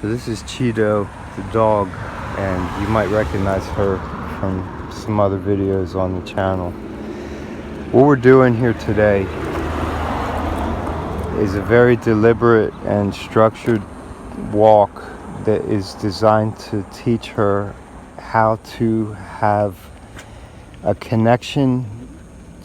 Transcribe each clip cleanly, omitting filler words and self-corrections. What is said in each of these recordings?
So this is Cheeto, the dog, and you might recognize her from some other videos on the channel. What we're doing here today is a very deliberate and structured walk that is designed to teach her how to have a connection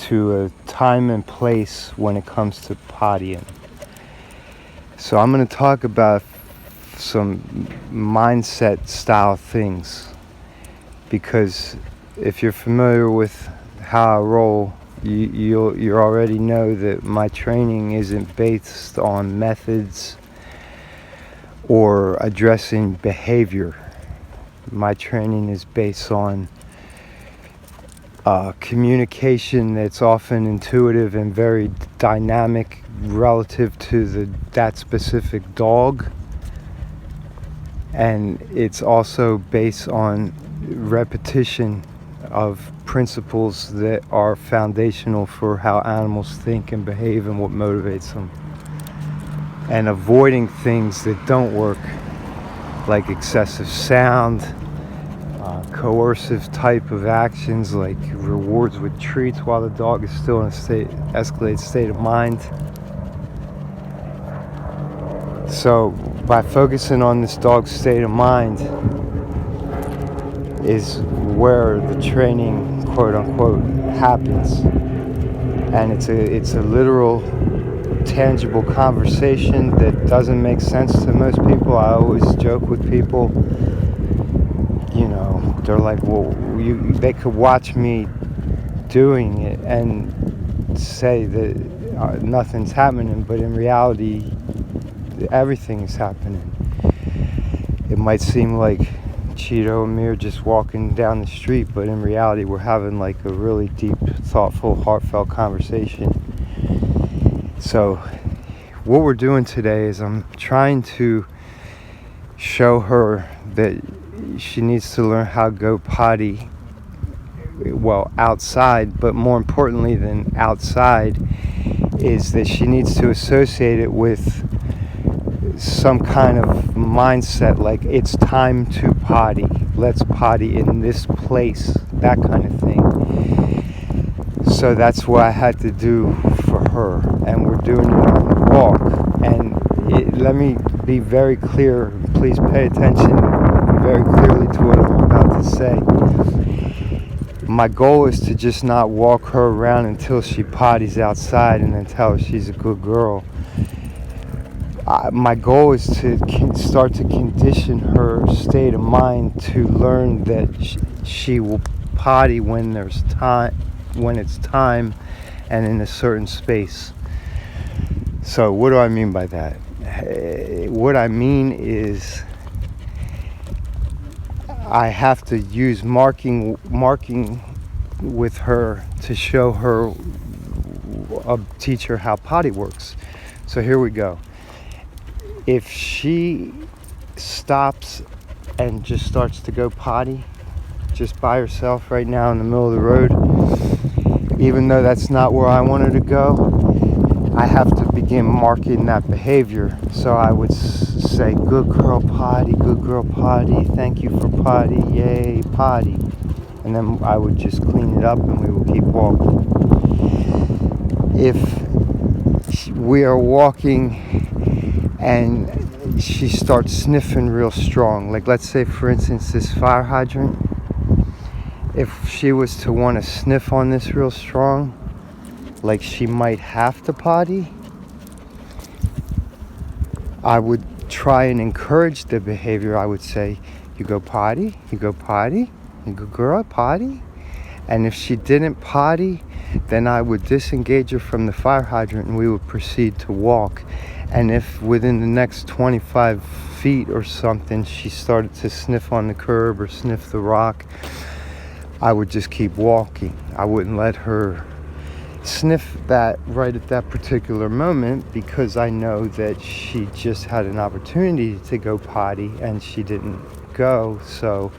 to a time and place when it comes to pottying. So I'm going to talk about some mindset style things, because if you're familiar with how I roll, you already know that my training isn't based on methods or addressing behavior. My training is based on communication that's often intuitive and very dynamic relative to that specific dog. And it's also based on repetition of principles that are foundational for how animals think and behave and what motivates them. And avoiding things that don't work, like excessive sound, coercive type of actions like rewards with treats while the dog is still in a escalated state of mind. So by focusing on this dog's state of mind is where the training, quote unquote, happens. And it's a literal, tangible conversation that doesn't make sense to most people. I always joke with people, they're like, well, they could watch me doing it and say that nothing's happening, but in reality, everything is happening. It might seem like Cheeto and me are just walking down the street, but in reality, we're having like a really deep, thoughtful, heartfelt conversation. So what we're doing today is I'm trying to show her that she needs to learn how to go potty, outside, but more importantly than outside is that she needs to associate it with some kind of mindset, like it's time to potty, let's potty in this place, that kind of thing. So that's what I had to do for her, and we're doing it on the walk. And let me be very clear, please pay attention very clearly to what I'm about to say. My goal is to just not walk her around until she potties outside and then tell her she's a good girl. My goal is to start to condition her state of mind to learn that she will potty when it's time and in a certain space. So what do I mean by that? What I mean is I have to use marking with her to show her, teach her how potty works. So here we go. If she stops and just starts to go potty just by herself right now in the middle of the road, even though that's not where I want her to go, I have to begin marking that behavior. So I would say, good girl potty, thank you for potty, yay potty. And then I would just clean it up and we would keep walking. If we are walking and she starts sniffing real strong, like let's say for instance this fire hydrant, if she was to want to sniff on this real strong, like she might have to potty, I would try and encourage the behavior. I would say, you go potty, you go girl, potty. And if she didn't potty, then I would disengage her from the fire hydrant and we would proceed to walk. And if within the next 25 feet or something she started to sniff on the curb or sniff the rock, I would just keep walking. I wouldn't let her sniff that right at that particular moment, because I know that she just had an opportunity to go potty and she didn't go. So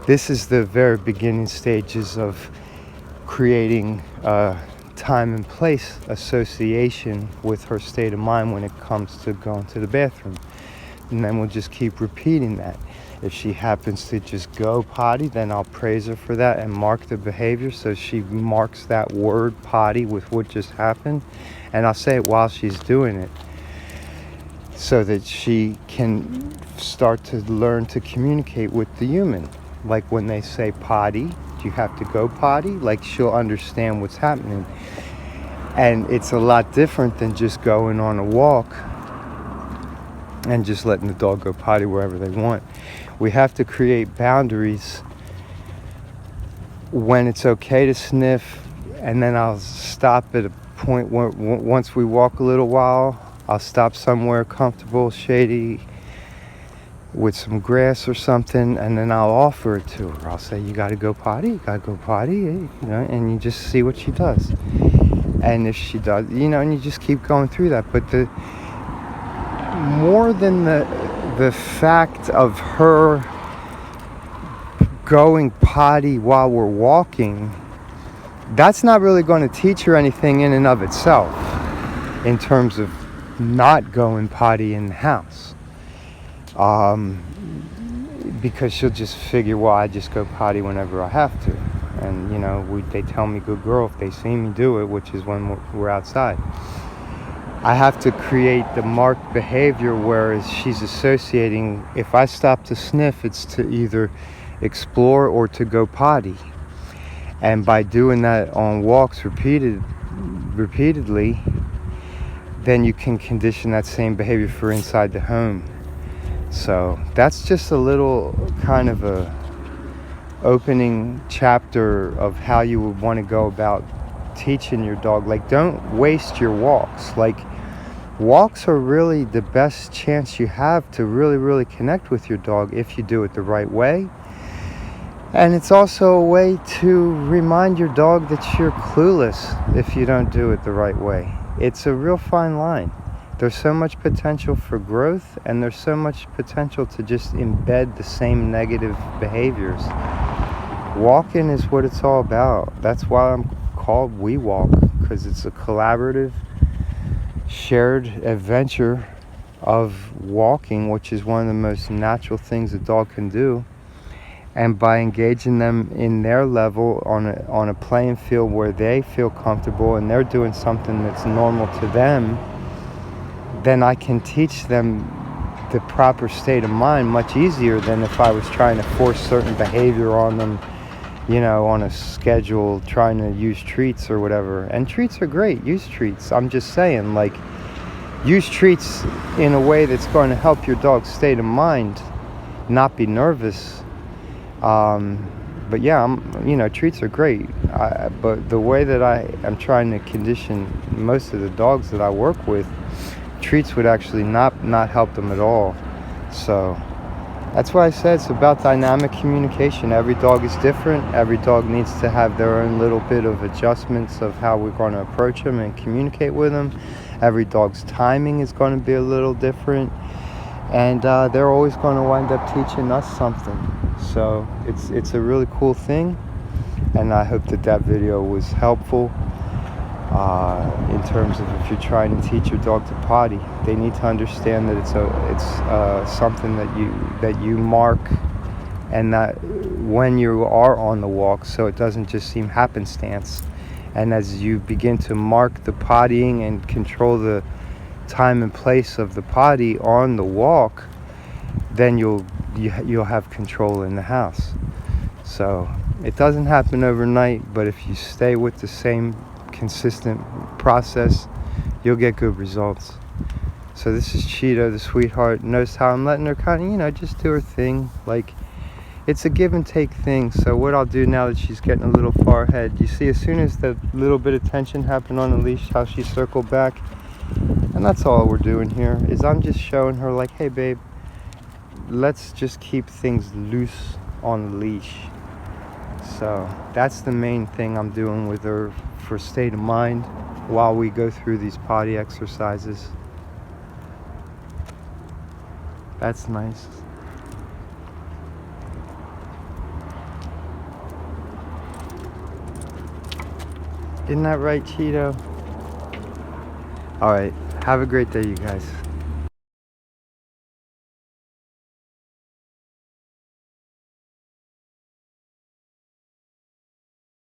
this is the very beginning stages of creating time and place association with her state of mind when it comes to going to the bathroom. And then we'll just keep repeating that. If she happens to just go potty, then I'll praise her for that and mark the behavior. So she marks that word potty with what just happened. And I'll say it while she's doing it, so that she can start to learn to communicate with the human. Like when they say potty, do you have to go potty? Like she'll understand what's happening. And it's a lot different than just going on a walk and just letting the dog go potty wherever they want. We have to create boundaries when it's okay to sniff, and then I'll stop at a point where once we walk a little while, I'll stop somewhere comfortable, shady, with some grass or something, and then I'll offer it to her. I'll say, you gotta go potty, you gotta go potty, you know, and you just see what she does. And if she does, you know, and you just keep going through that. But the more than the fact of her going potty while we're walking, that's not really going to teach her anything in and of itself in terms of not going potty in the house. Because she'll just figure, well, I just go potty whenever I have to. And, you know, they tell me good girl if they see me do it, which is when we're outside. I have to create the marked behavior, whereas she's associating, if I stop to sniff, it's to either explore or to go potty. And by doing that on walks repeatedly, then you can condition that same behavior for inside the home. So that's just a little kind of a opening chapter of how you would want to go about teaching your dog. Like, don't waste your walks. Like, walks are really the best chance you have to really connect with your dog if you do it the right way. And it's also a way to remind your dog that you're clueless if you don't do it the right way. It's a real fine line. There's so much potential for growth, and there's so much potential to just embed the same negative behaviors. Walking is what it's all about. That's why I'm called We Walk, because it's a collaborative, shared adventure of walking, which is one of the most natural things a dog can do. And by engaging them in their level on a playing field where they feel comfortable and they're doing something that's normal to them, then I can teach them the proper state of mind much easier than if I was trying to force certain behavior on them, you know, on a schedule, trying to use treats or whatever. And treats are great. Use treats. I'm just saying, like, use treats in a way that's going to help your dog's state of mind, not be nervous. But yeah, treats are great. But the way that I am trying to condition most of the dogs that I work with, treats would actually not help them at all. So that's why I said it's about dynamic communication. Every dog is different. Every dog needs to have their own little bit of adjustments of how we're going to approach them and communicate with them. Every dog's timing is going to be a little different. And they're always going to wind up teaching us something. So it's a really cool thing. And I hope that video was helpful. In terms of if you're trying to teach your dog to potty, they need to understand that it's something that you mark, and that when you are on the walk, so it doesn't just seem happenstance. And as you begin to mark the pottying and control the time and place of the potty on the walk, then you'll have control in the house. So it doesn't happen overnight, but if you stay with the same consistent process, you'll get good results. So this is Cheeto, the sweetheart. Notice how I'm letting her kind of, just do her thing. Like, it's a give and take thing. So what I'll do now that she's getting a little far ahead, you see, as soon as that little bit of tension happened on the leash, how she circled back. And that's all we're doing here, is I'm just showing her, like, hey babe, let's just keep things loose on the leash. So that's the main thing I'm doing with her for state of mind while we go through these potty exercises. That's nice. Isn't that right, Cheeto? All right, have a great day, you guys.